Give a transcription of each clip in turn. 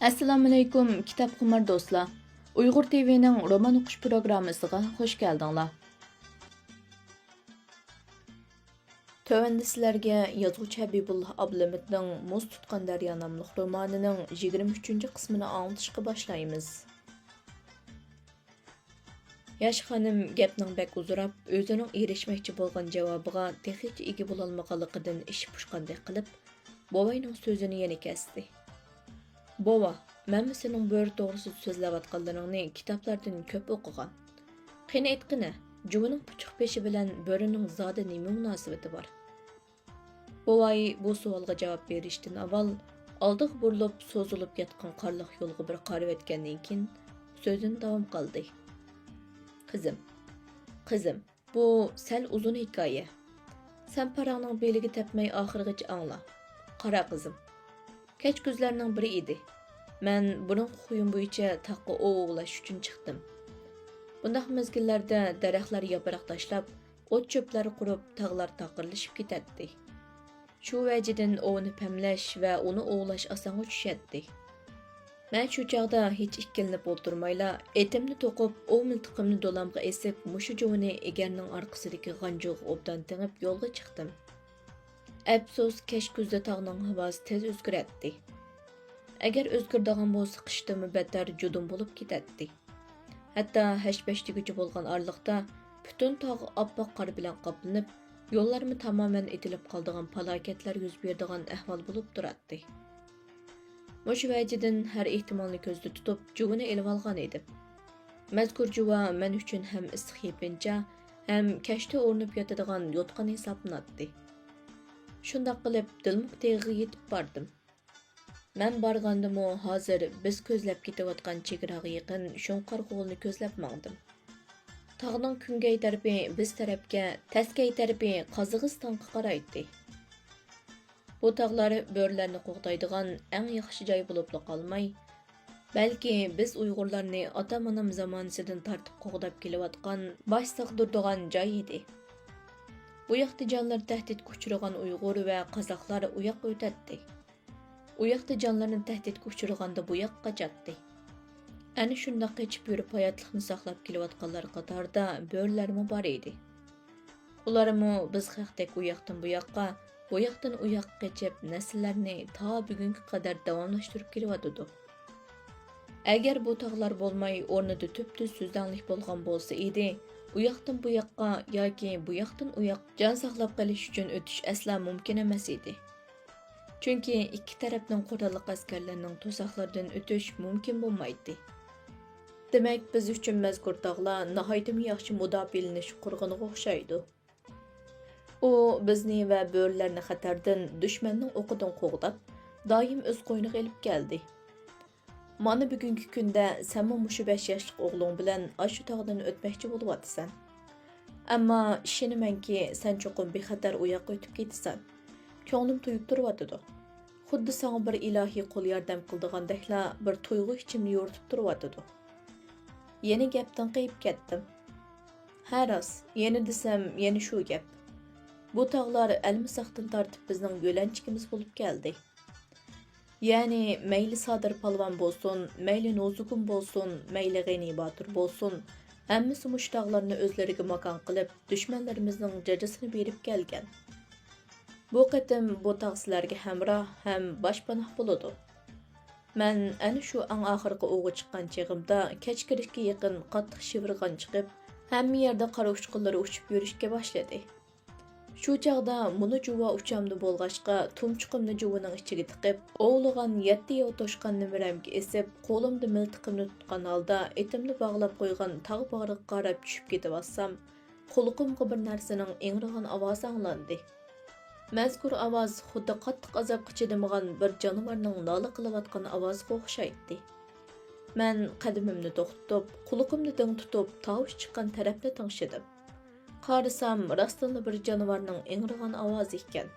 Assalomu alaykum kitob qimir do'stlar. Uyg'ur TV'ning roman o'qish programmasiga xush keldinglar. Tövəndə sizlərə yazğıçı Habibullah Ablamitning Muz tutqan daryo nomli romanining 23-cü qismini anlatışqa başlaymiz. Yaş xanım gapning bək uzurab, özünün erişməkçi bolğan cavabıga texniç ega bolalmaqanligidan ish pushqandek qilib, bovayning sözünü yana kəsdi. Bova, mən senin böğür doğrusu sözləvatqanlarını kitaplardan köp oqıgan. Qeni etqini, juvuning puchuq peşi bilan böğrünün zada nima münasibati var? Bovay bu savolga javob berishdan avval oldiga burilib, so'zilib yotgan qarliq yo'lga bir qarab etgandan keyin so'zini davom qildi. Qizim, bu sal uzun hikoya. Sen parangning beliga tepmay oxirigacha angla. Qara qizim. Kech kuzlarning biri edi. Men buning xuyum bo'yicha taqqa o'g'lash uchun chiqdim. Bundaq mezgillarda daraxtlar yaproq tashlab, o't cho'plar qurib, tog'lar taqirlashib ketadi. Shu vajidan ovni pamlash va uni o'g'lash osonga tushadi. Men shu chaqda hech ikkilinib o'tirmayla, etimni to'qib, ov miltiqimni dolamga esib, mushu jovini egarning orqasidagi g'anjoq obdan tengib yo'lga chiqdim. Afsus, kech kuzda tog'ning havosi tez o'zgaradi. Agar o'zgardigan bo'lsa, qishdimi battar judum bo'lib ketadi. Hatto hashbashtigacha bo'lgan orliqda butun tog' oppoq qor bilan qoplanib, yo'llarmi tamoman etilib qoldigan falokatlar yuz beradigan ahvol bo'lib turadi. Mush vajidan har ehtimolni ko'zda tutib, juvini elib olgan edim. Mazkur juva men uchun ham issiq yepincha, ham kashda o'rnib yotadigan yotqan hisoblanadi. Shundoq qilib, dilmuq teg'iga yetib bordim. Men borgandimı hozir biz ko'zlab ketayotgan chegaraga yaqin Shunqar qo'lni ko'zlab mangdim. Tog'ning kungay tarafi biz tarafga, taskay tarafi Qozog'istonga qaraydi. Bu tog'lar bo'rlarni qo'g'daydigan eng yaxshi joy bo'lib qolmay, balki biz Uyg'urlarni ota-onam zamonasidan tortib qo'g'dab kelayotgan, bosh sig'diradigan joy edi. Bu yoqda jonlar tahdidga uchragan Uyg'ur va qozoqlar u yoqqa o'tadi. U yoqda jonlarni tahdidga uchraganda bu yoqqa qochadi. Ana shundoq qechib yurib hayotlikni saqlab kelayotganlar qatorida bo'rlarmi bor edi. Ularmi biz xalqdek u yoqdan bu yoqqa, bu yoqdan u yoqqa qechib nasllarni ta bugunga qadar davomlashtirib kelyotdi. Agar bu tog'lar bo'lmay o'rnida tub-tuz suzdanlik bo'lgan bo'lsa edi, u yoqdan bu yoqqa yoki bu yoqdan u yoqqa jon saqlab qolish uchun o'tish asla mumkin emas edi. Chunki ikki tarafning qurolli askarlarining to'saqlardan o'tish mumkin bo'lmaydi. Demak, biz uchun mazkur tog'lar nihoyatda yaxshi mudofialanish qurg'iniga o'xshaydi. U bizni va bo'rlarni xatardan, dushmanning o'qidan qo'g'dab, doim o'z qo'yniga elib keldi. Mana bugungi kunda sen mushu 5 yoshlik o'g'ling bilan shu tog'dan o'tmoqchi bo'lyapsan. Ammo ishonamanki, sen cho'qim bexatar u yoqqa o'tib ketasan. Ko'nglim to'yib turyotdi. Xuddi sana bir ilohiy qo'l yordam qildigandekla bir tuyg'u ichimni yo'ritib turyotdi. Yeni gapdan qayib ketdim. Ha rost, yeni desam, yeni shu gap. Bu tog'lar almisaqdan tortib bizning yo'lanchikimiz bo'lib keldi. Ya'ni mayli Sodir palvon bo'lsin, mayli No'zugum bo'lsin, mayli G'ani Botir bo'lsin, hammasi mush tog'larni o'zlariga makon qilib, dushmanlarimizning jajasini berib kelgan. Bu qatim bu tog' sizlarga hamroh ham boshpanoh bo'ladi. Men ana shu ang oxirgi o'g'i chiqqan chig'imda kechqurunga yaqin qattiq shivirg'an chiqib, hamma yerda qora uchqunlari uchib yurishga boshladi. Shu chaqda muni juva uchamda bo'lg'ashqa tumchuqimni juvining ichiga tiqib, o'g'lig'an 7 yo'l to'shqanni miramga esib, qo'limda miltiqimni tutgan holda etimni bog'lab qo'ygan tog' bag'riga qarab tushib ketayotsam, quliqimga bir narsaning ingrigan ovozi anglandi. Mazkur ovoz xuddi qattiq azobga chidamagan bir jonivorning nola qilayotgan ovoziga o'xshaydi. Men qadamimni to'xtatib, quliqimni ding tutib, tovush chiqqan tarafni tingshidim. Qarasam, rostdan bir jonivorning ingrigan ovozi ekan.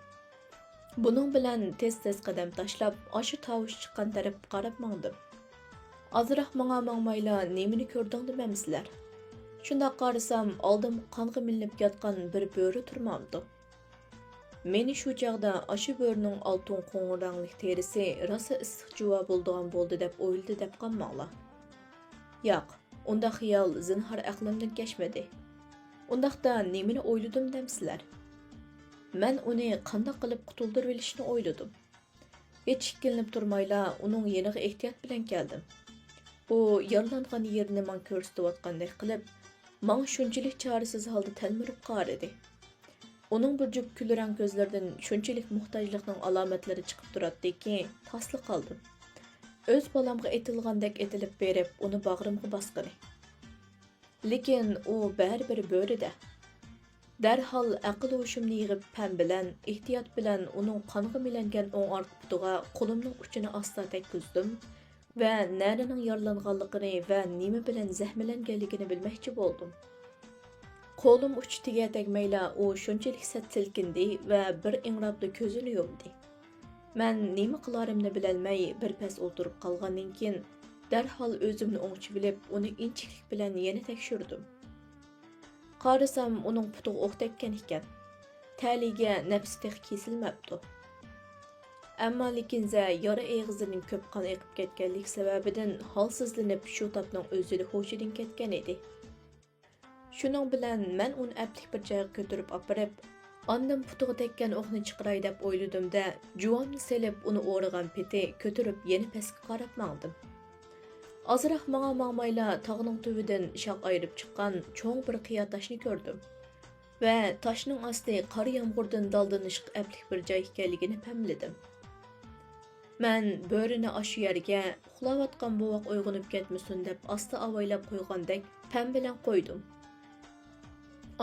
Buning bilan tez-tez qadam tashlab, o'sha tovush chiqqan tarafga qarab mangdim. Ozroq mangmayla nimani ko'rding demamsizlar. Shunda qarasam, oldim qonga minib yotgan bir bo'ri turmamdi. Meni shu chaqda aşı börünün altın qo'ng'iranglik terisi rosa issiq juvo bo'ldigan bo'ldi deb o'yladi deb qolmanglar. Yo'q, unda xiyol zinhor aqlimdan kechmadi. Undaqda nimani o'yladim demsizlar? Men uni qanday qilib qutuldirib olishni o'yladim. Hech ikkilinib turmayla uning yeniga ehtiyot bilan keldim. U yaralangan yerini men ko'rsatayotgandek qilib, menga shunchalik chorasiz holda talmirib qaradi. Uning bir jup kulrang ko'zlaridan shunchalik muhtojlikning alomatlari chiqib turadiki, tasli qoldim. O'z bolamga etilgandek etilib berib, uni bag'rimga bosqani. Lekin u baribir bo'rida. Darhol aql o'shimni yig'ib pam bilan, ehtiyot bilan uning qonga milangan o'ng orqa putiga qo'limning uchini asta tekkizdim va narining yaralanganligini va nima bilan zahmlanganligini bilmoqchi bo'ldim. Qo'lim uchi tiga tegmayla u shunchalik sat silkindi va bir ingrabda ko'zini yumdi. Men nima qilarimni bilolmay bir pas o'tirib qolgandan keyin darhol o'zimni o'ngchi bilib, uni inchiklik bilan yana tekshirdim. Qarasam uning putiga o'q tekkan ekan. Taliga nafsi tex kesilmabdi. Ammo lekinza yara eg'izining ko'p qon eqib ketganlik sababidan holsizlanib shu topning o'zida hushidan ketgan edi. Shuning bilan men uni aplik bir joyga ko'tarib opirib, ondan putiga tekkan o'qni chiqaray deb o'yladim-da, juvonni selib uni o'rg'an peti ko'tarib yana pastga qarab mangdim. Azroq mangmayla tog'ning tubidan shoq ayirib chiqqan cho'ng bir qiya toshni ko'rdim va toshning osti qor yomg'irdan daldinishib aplik bir joy ekanligini pamladim. Men bo'rini ashu yerga uxlayotgan bovoq uyg'onib ketmasin deb asta avaylab qo'ygandek pam bilan qo'ydim.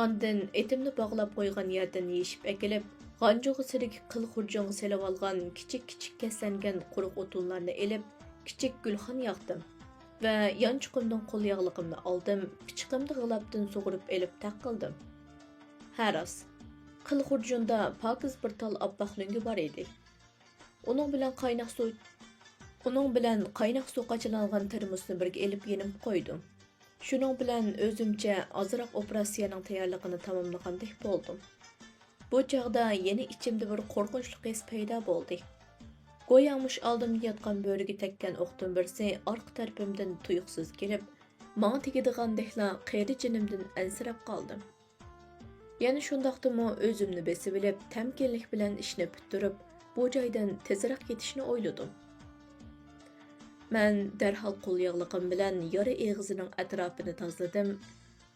Ondan etimni bog'lab qo'ygan yerdan yeyishib akilib, g'anjug'i sirik qil xurjong'i selib olgan kichik keslangan quruq o'tunlarni elib, kichik gulxon yoqdim va yanchiqimdan qo'l yog'liqimni oldim, pichiqimni g'ilabdan sug'urib elib taqildim. Haras, qil xurjunda pokiz bir tal oppoq lungi bor edi. Uning bilan qaynoq suv qachilangan termosni birga elib yenim qo'ydim. Shuning bilan o'zimcha ozroq operatsiyaning tayyorligini tamomlagandek bo'ldim. Bu chaqda yana ichimda bir qo'rqinchli his paydo bo'ldi. Go'yomush oldimda yotgan bo'riga tekkan o'qdan birsi orqa tarafimdan tuyuqsiz kelib, menga tegidigandekla qiyri jinimdan ansirab qoldim. Yana shundaqdimi o'zimni besib bilib, tamkinlik bilan ishni bitirib, bu joydan tezroq ketishni o'yladim. Men darhol qo'l yog'liqim bilan yara eg'izining atrofini tozaladim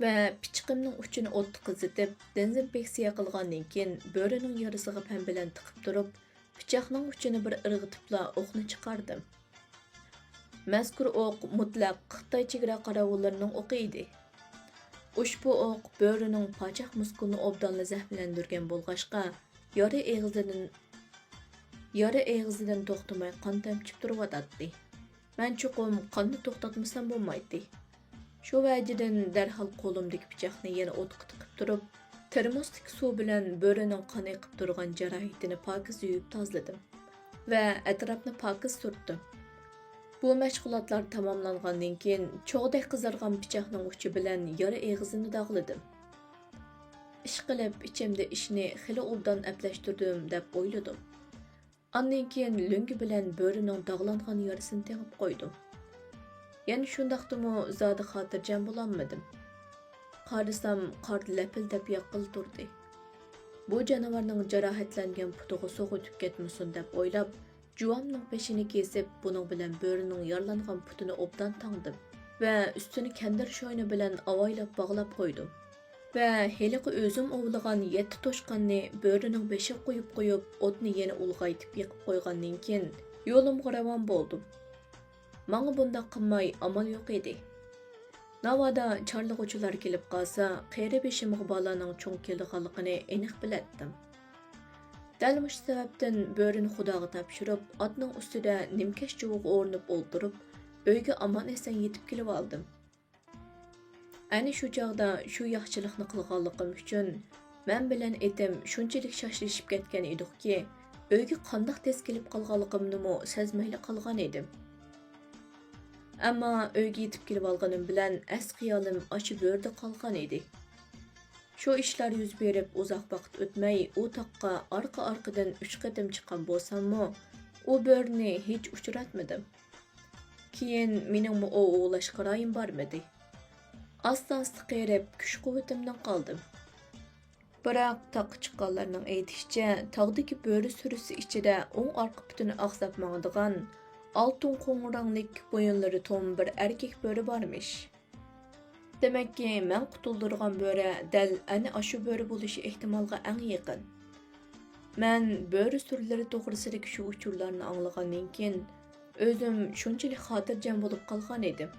va pichiqimning uchini o'tda qizitib, dezinfeksiya qilgandan keyin bo'rining yarasiga pam bilan tiqib turib, pichoqning uchini bir irg'itibla o'qni chiqardim. Mazkur o'q mutlaq Xitoy chegara qorovullarining o'qi edi. Ushbu o'q bo'rining pochoq muskulini obdanla zahmlantirgan bo'lg'ashqa, yara eg'izidan to'xtamay qon tamchib turibdi. Men chuqum qonni to'xtatmasam bo'lmaydi. Shu vajidan darhol qo'limdagi pichoqni yana o'tqa tiqib turib, termosdagi suv bilan bo'rining qon eqib turgan jarohatini pokiz yuvib tozaladim va atrofni pokiz surtdim. Bu mashg'ulotlar tamomlangandan keyin cho'g'dek qizargan pichoqning uchi bilan yara eg'izini dog'ladim. Ishqilib ichimda ishni xili obdan aplashtirdim deb o'yladim. Ondan keyin lungi bilan bo'rining dog'langan yarasini tengib qo'ydim. Yana shundaqdimi zodi xotirjam bo'lolmadim. Qarasam qor lapildab yoqil turdi. Bu jonivorning jarohatlangan putiga suv o'tib ketmasin deb o'ylab, juvonning peshini kesib, buning bilan bo'rining yaralangan putini obdan tangdim va ustini kandir shoyni bilan avaylab bog'lab qo'ydim. Va heliqi o'zim ovlagan 7 to'shqanni bo'rining beshiga qo'yib, o'tni yana ulg'aytib yiqib qo'ygandan keyin yo'limga ravon bo'ldim. Menga bundoq qilmay amal yo'q edi. Navoda chorlig'uvchilar kelib qolsa, qeri beshimga bolaning cho'ng kelganligini aniq bilatdim. Dal mush sababdan bo'rini Xudoga topshirib, otning ustida nimkash chuviga o'rnib o'ltirib, uyga amon eson yetib kelib oldim. Ani shu chog'da shu yaxshilikni qilganligim uchun men bilan etim shunchalik shoshilishib ketgan ediki, uyga qandoq tez kelib qolganligimni sezmayli qolgan edim. Ammo uyga yetib kelib olganim bilan as xiyolim ochib o'rdi qolgan edi. Shu ishlar yuz berib uzoq vaqt o'tmay, u toqqa orqa-orqadan 3 qatim chiqqan bo'lsam-mu, u bo'rini hech uchratmadim. Keyin meningmi o'g'lash qaroyim bormidi. Asta-asta qerib, kuch-quvvatimdan qoldim. Biroq taqqa chiqqanlarning aytishicha, tog'dagi bo'ri sürüsü ichida o'ng orqa putini oqsab mangdigan, oltin qo'ng'ironglik bo'yinlari to'm bir erkak bo'ri bormish. Demakki, men qutuldirgan bo'ri dal ana shu bo'ri bo'lishi ehtimolga eng yaqin. Men bo'ri sürülari to'g'risidagi shu uchurlarni anglagandan keyin o'zim shunchalik xotirjam bo'lib qolgan edim.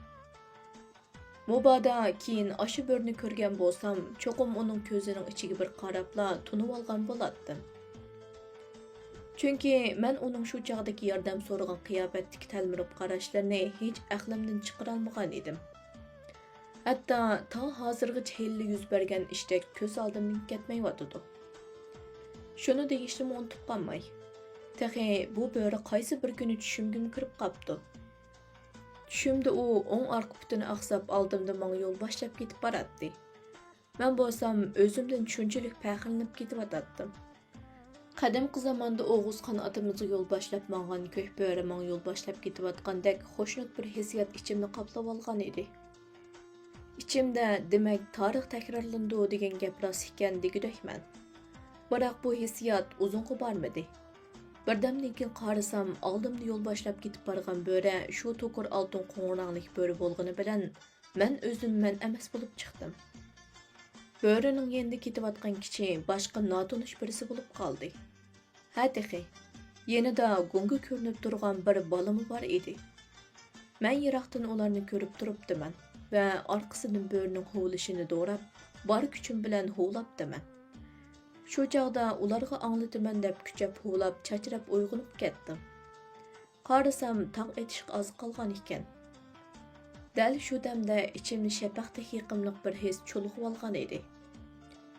Mubada keyin shu bo'rini ko'rgan bo'lsam, cho'qim uning ko'zining ichiga bir qarabla tunib olgan bo'lardim. Chunki men uning shu chog'dagi yordam so'ragan qiyofatdagi talmirib qarashlarini hech aqlimdan chiqara olmagan edim. Hatta ta hozirgacha hali yuz bergan ishdek ko'z oldimdan ketmayotdi. Shuni deyishni unutib qolmay. Tahi bu bo'ri qaysi bir kuni tushimga kirib qopdi. Tushimda u o'ng orqa putini oqsab oldimda menga yo'l boshlab ketib boradi. Men bo'lsam o'zimdan shunchalik faxrlanib ketib. Qadimgi zamonda O'g'uzxon otamizga yo'l boshlab mangan ko'k bo'ri menga yo'l boshlab ketayotgandek xo'shnut bir hissiyot ichimni qoplab olgan edi. İçimde demek tarix takrorlandi degan gap rost ekan degidekman. Biroq bu hissiyot uzunga bormadi. Birdamdan keyin qarasam, oldimda yo'l boshlab ketib borgan bo'ri shu to'kur oltin qo'ng'ironglik bo'ri bo'lgani bilan men o'zim men emas bo'lib chiqdim. Bo'rining yenda ketayotgan kishi boshqa notanish birisi bo'lib qoldi. Ha texi, yanada gunga ko'rinib turgan bir bolami bor edi. Men yiroqdan ularni ko'rib turibdiman ve arkasının bo'rining hovlishini doğrab, bar kuchim bilan hovlabdiman. Shu chog'da ularga anglataman deb kuchab hovlab, chachrab uyg'onib ketdim. Qarasam, tong etishga oz qolgan ekan. Dal shu damda ichimni shafaqdek yiqimliq bir his cho'lg'ib olgan edi.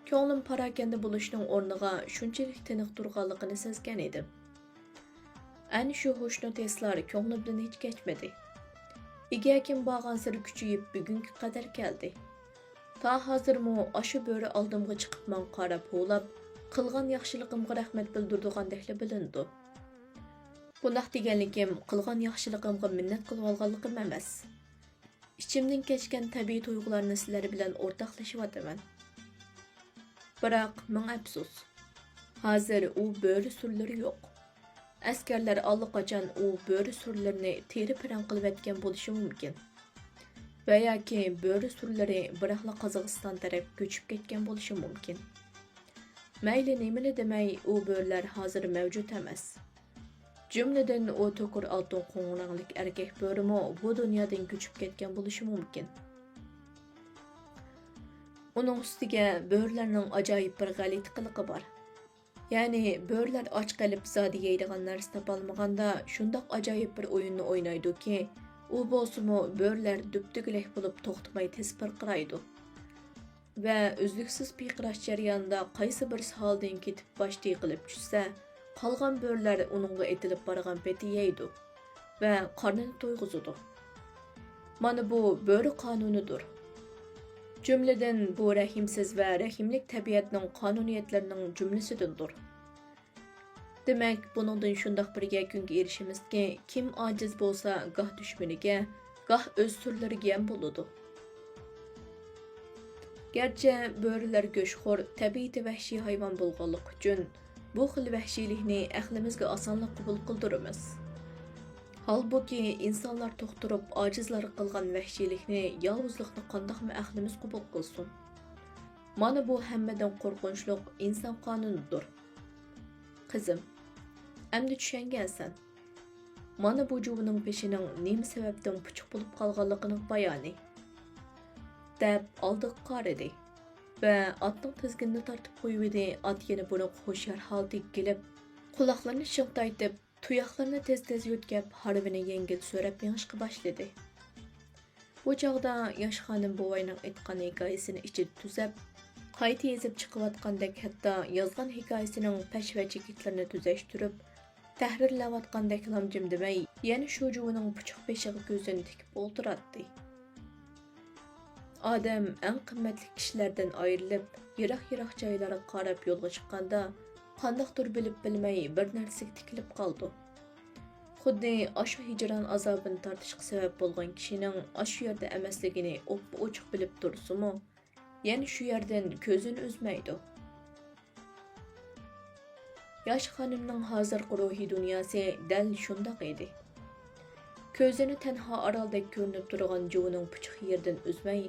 Ko'nglim parakanda bo'lishning o'rniga shunchalik tiniq turganligini sezgan edim. Ana shu xo'shnut hislar ko'nglimdan hech kechmadi. Egakim bağan siri küçüyüp bugünkü kadar geldi. Ta hazırmı aşı bo'ri oldimga chiqib man qarab ho'lab, qilgan yaxshiligimga rahmat bildirdigandek bilindi. Bunaq deganligim qilgan yaxshiligimga minnat qilib olganligim emas. İchimdan kechgan tabiiy tuyg'ularni sizlar bilan o'rtoqlashyapman. Biroq men afsus. Hozir u bo'ri surlari yo'q. Askarlar allaqachon u bo'ri surlarini teri piran qilib etgan bo'lishi mumkin. Va yoki bo'ri surlari biroqla Qozog'iston taraf ko'chib ketgan bo'lishi mumkin. Mayli nimani demay, u bo'rilar hozir mavjud emas. Jumladan u to'kur oltin qo'ng'ironglik erkak bo'rimi bu dunyodan ko'chib ketgan bo'lishi mumkin. Uning ustiga bo'rilarning ajoyib bir g'alatiqligi bor. Yani bo'rilar och qalib zodi yeydigan narsa topolmaganda shundoq ajoyib bir o'yinni o'ynaydi-ki, u bo'lsa-mu bo'rilar dubdugilak bo'lib to'xtamay tez pirqiraydi. Va uzluksiz piqirash jarayonida qaysi bir holdan ketib boshti qilib tushsa, qolgan bo'rilar uningga etilib borgan peti yeydi va qornini to'yg'izadi. Mana bu bo'ri qonunidir. Cümleden bu rahimsiz ve rahimlik tabiatning qonuniyatlarining jumlasidandir. Demek buningdan shundoq bir yakunga erishimizki, kim ojiz bo'lsa, goh dushmaniga, goh o'z turlariga ham bo'ladi. Gerçi bo'rilar go'shxo'r, tabiiy vahshiy hayvon bo'lganligi uchun bu xil vahshiylikni aqlimizga osonlik qabul qildiramiz. Halbuki insonlar to'xtirib ojizlar qilgan vahshiylikni, yolg'izlikni qandoqmi aqlimiz qabul qilsin? Mana bu hammadan qo'rqinchli inson qonunidir. Qizim, endi tushungansan. Mana bu juvining peshining nima sababdan puchuq bo'lib qolganligining bayoni. Deb oldiga qaradi va otning tizginini tortib qo'ydi. Ot yana buni xushyor holda kelib, quloqlarini shingtaytib, tuyoqlarni tez-tez yutkab, harvini yengil so'rab mengishga boshladi. Bu chog'da yosh xonim buvayning aytgan hikoyasini ichida tuzab, qayta yezib chiqayotgandek, hatto yozgan hikoyasining pash va chekitlarini tuzashtirib, tahrirlayotgandek lamjim demay, yana shu juvining puchuq peshiga ko'zini tikib o'tiradi. Odam eng qimmatli kishilardan ayrilib, yiroq-yiroq joylarga qarab yo'lga chiqqanda, qandoqdir bilib bilmay bir narsaga tikilib qoldi. Xuddi ashu hijron azobini tortishga sabab bo'lgan kishining ashu yerda emasligini ochiq bilib tursa-mu, yana shu yerdan ko'zini uzmaydi. Yosh xonimning hozirgi ruhiy dunyosi dal shundoq edi. Ko'zini tanho oroldek ko'rinib turgan Jo'ning puchuq yerdan uzmay,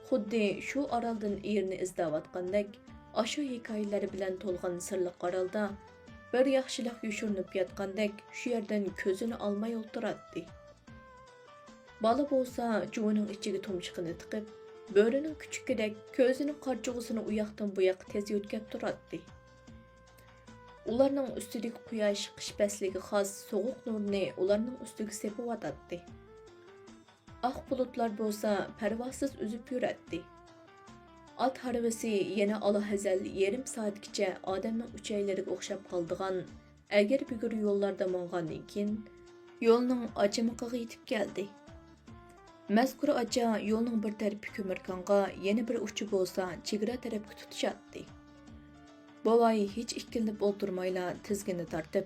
xuddi shu oroldan erini izlayotgandek, ashu hikoyalar bilan to'lgan sirli orolda bir yaxshilik yoshirinib yotgandek shu yerdan ko'zini olmay o'tiradi. Bola bo'lsa Jo'ning ichiga tumshuqini tiqib, bo'rining kuchukidek ko'zini qarchug'isini u yoqdan bu yoqqa tez yo'tkab turadi. Ularning ustidagi quyosh qish fasligi xos sovuq nurni ularning ustiga sepib atadi. Oq bulutlar bo'lsa parvosiz uzib yuradi. At harvisi yana alahazal yarim soatgacha odamning uchaylariga o'xshab qoldigan agar bugur yo'llarda mongandan keyin yo'lning ochimiqiga yetib keldi. Mazkur ocha yo'lning bir tarafi ko'mirkonga, yana bir uchi bo'lsa chegara tarafga tutishadi. Bovay hech ikkilinib o'tirmayla tizgini tortib,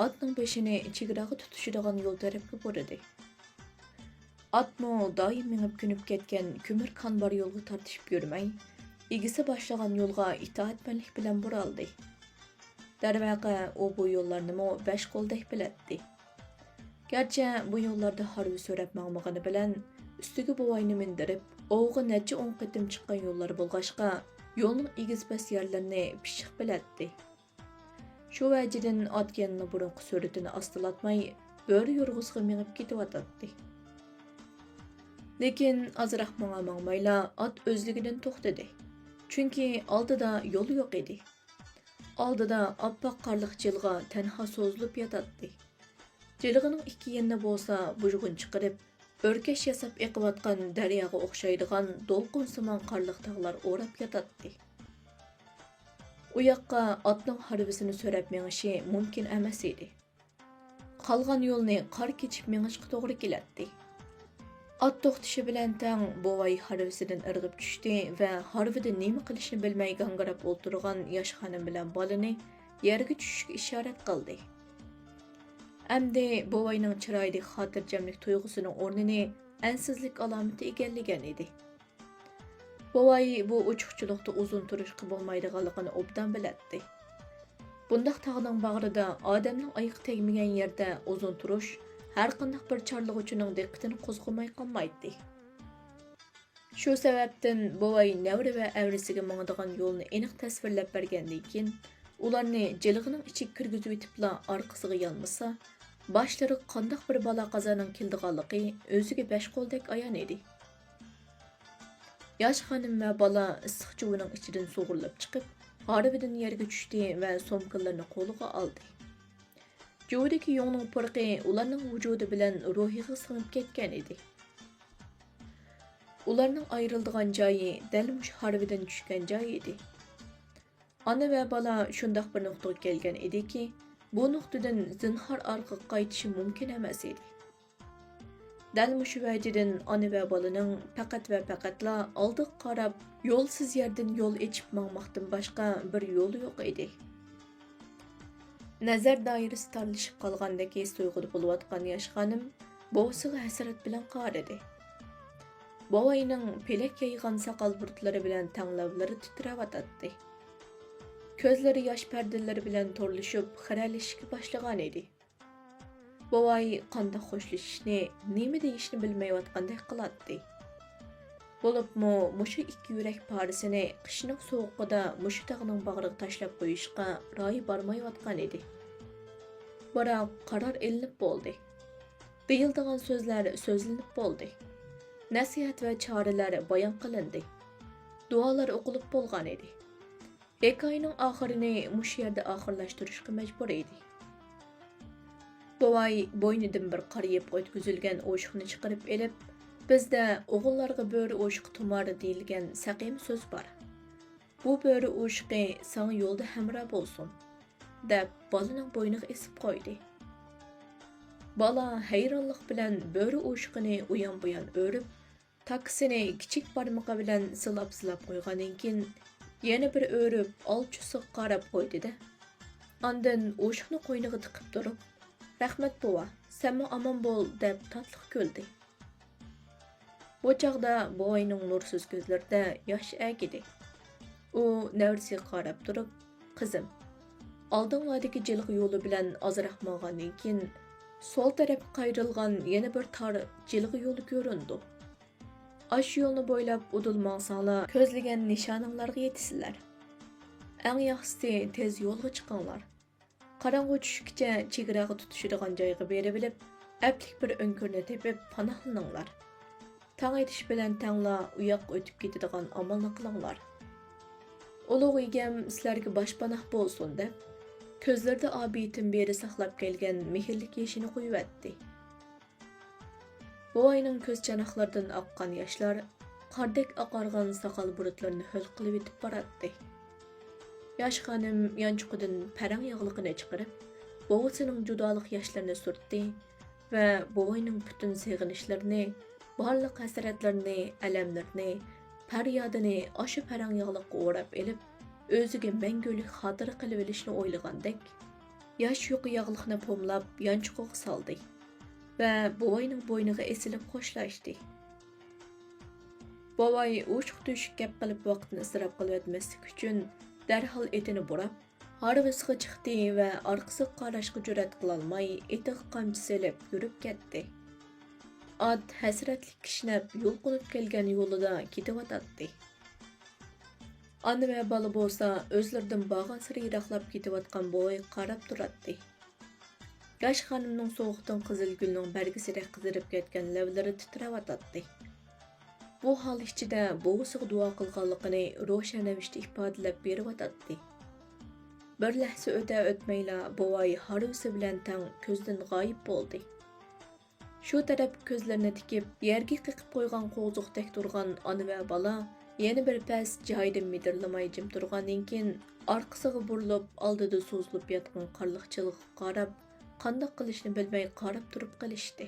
atning beshini chegaraga tutishadigan yo'l tarafga burdi. Atmo doim minib kunib ketgan ko'mir konbar yo'lga tortishib yurmay, egisi boshlagan yo'lga itoatmanlik bilan buraldi. Darvaqa u bu yo'llarni mo besh qo'ldek biladi. Garchi bu yo'llarda harbi so'rab maqmag'ini bilan ustiga bovayni mindirib, o'g'i necha 10 qitim chiqqan yo'llar bo'lg'ashqa, yo'lning egiz-past yerlarini pishiq biladi. Shu vajidan otganni burunqi suratini ostilatmay, bo'ri yurg'izga minib ketyotadi. Lekin azroq mangmayla ot o'zligidan to'xtadi. Chunki oldida yo'l yo'q edi. Oldida oppoq qorliq jilg'a tanho so'zilib yotadi. Jilg'ining ikki yenida bo'lsa bujg'un chiqarib, o'rkash yasab eqiyotgan daryoga o'xshaydigan do'lqinsimon qorliq tog'lar o'rab yotadi. U yoqqa otning harvisini so'rab menishi mumkin emas edi. Qolgan yo'lni qor kechib menishga to'g'ri keladi. At to'xtishi bilan tang bovay harvisidan irg'ib tushdi va harvida nima qilishni bilmay gangirab o'tirgan yosh xonim bilan bolani yerga tushishga ishorat qildi. Amdi bovayning chiroyli xotirjamlik tuyg'usining o'rnini ansizlik alomati egallagan edi. Bovay bu uchuqchilikda uzun turishga bo'lmaydiganligini obdan biladi. Bundaq tog'ning bag'rida odamning oyoqi tegmagan yerda uzun turish har qanday bir chorlig'uchining diqqatini qo'zg'amay qolmaydi. Shu sababdan bovay navri va avrisiga mangdigan yo'lni aniq tasvirlab bergandan keyin ularni jilg'ining ichiga kirgizib etibla orqasiga yolmasa, boshlari qanday bir balo qazoning keldiganligi o'ziga besh qo'ldek ayon edi. Yosh xonim va bola issiq chuvining ichidan sug'urilib chiqib, harbidan yerga tushdi va so'mkalarni qo'liga oldi. Juvdagi yo'qning purqi ularning vujudi bilan ruhiga singib ketgan edi. Ularning ayrildigan joyi dal mush harbidan tushgan joy edi. Ana va bola shundoq bir nuqtaga kelgan ediki, bu nuqtadan zinhor orqaga qaytishi mumkin emas edi. Dal mush vajidan ana va bolaning faqat va faqatla oldiga qarab yo'lsiz yerdan yo'l echib mangmoqdan boshqa bir yo'li yo'q edi. Nazar doirasi torlashib qolgandek his tuyg'uda bo'layotgan yosh xonim bovsiga hasrat bilan qaradi. Bovayning pelak yaygan soqol burtlari bilan tanglavlari titrayotdi. Ko'zlari yosh pardalari bilan torlashib xiralashishga boshlagan edi. Bovay qanday xo'shlashishni, nima deyishni bilmayotgandek qiladi. Bo'libmi, mushu ikki yurak parisini qishning sovuqida mushu tog'ning bag'riga tashlab qo'yishga royi bormayotgan edi. Biroq qaror ilinib bo'ldi. Deyildigan so'zlar so'zlanib bo'ldi. Nasihat va choralar bayon qilindi. Duolar o'qilib bo'lgan edi. Hikoyaning oxirini mush yerda oxirlashtirishga majbur edi. Bovay bo'ynidan bir qariyib o'tkazilgan o'shiqni chiqarib elib, bizda o'g'illarga bo'ri o'shiqi tumari deyilgan saqim so'z bor. Bu bo'ri o'shiqi sana yo'lda hamra bo'lsin, deb bolaning bo'yniga esib qo'ydi. Bola hayronlik bilan bo'ri o'shiqini uyon-buyon o'rib, taksini kichik barmog'i bilan silab qo'ygandan keyin yana bir o'rib olchusiga qarab qo'ydi-da. Ondan o'shiqni qo'yniga tiqib turib, "Rahmat bova, senmi omon bo'l" deb tatliq kuldi. Bu chaqda buvayning nursiz ko'zlarida yosh agidi. U nevrisiga qarab turib, "Qizim, oldinlardagi jilg'i yo'li bilan ozroq ma'gandan keyin sol taraf qayrilgan yana bir tor jilg'i yo'li ko'rindi. Aş yo'lni bo'ylab udulmangsanglar, ko'zlagan nishoninglarga yetisizlar. Eng yaxshisi tez yo'lga chiqinglar. Qarang'u tushguncha chegaraga tutishadigan joyga berib bilib, aplik bir o'nkirni tepib panohlaninglar. Tang etish bilan tangla uyoq o'tib ketadigan amalni qilinglar. Ulug' egam sizlarga boshpanoh bo'lsin" deb ko'zlarida obitin beri saqlab kelgan mehrlik yeshini qo'yibdi. Buvayning ko'z chanoqlaridan oqqan yoshlar qardek oqargan soqol bulutlarini ho'l qilib yetib boradi. Yosh xonim yanchuqidan parang yog'liqini chiqarib, buvasining judolik yoshlarini surtdi va buvayning butun seg'inishlarini, barliq hasratlarini, alamlarini, faryodini oshu parang yog'liqqa o'rab elib, o'ziga mangulik xotira qilib olishni o'ylagandek, yosh yuqi yog'liqni pomlab yanchuqiga soldi va buvayning bo'yniga esilib xo'shlashdi. Buvay o'shiq tushib gap qilib vaqtni isrof qilib o'tmaslik uchun darhol etini burab, harvisiga chiqdi va orqasiga qarashga jur'at qilolmay, etiga qamchi selib yurib ketdi. Ot hasratlik kishnab yo'l qilib kelgan yo'lida ketiyotdi. Ana va bola bo'lsa o'zlaridan bag'an siri yiroqlab ketayotgan buvayga qarab turadi. Yosh xonimning sovuqdan qizil gulning bargisiga qizarib ketgan lavlari titrayotdi. Bu hol ichida buvasiga duo qilganligini ro'shan ravishda ifodalab berayotdi. Bir lahza o'tmayla buvay harvisi bilan tang ko'zdan g'oyib bo'ldi. Shu taraf ko'zlarini tikib, yerga qiqib qo'ygan qo'ziqdek turgan ona va bola yana bir pas joyidan midirlamay jim turgandan keyin orqasiga burilib, oldida so'zilib yotgan qarliqchilikqa qarab, qandoq qilishni bilmay qarab turib qolishdi.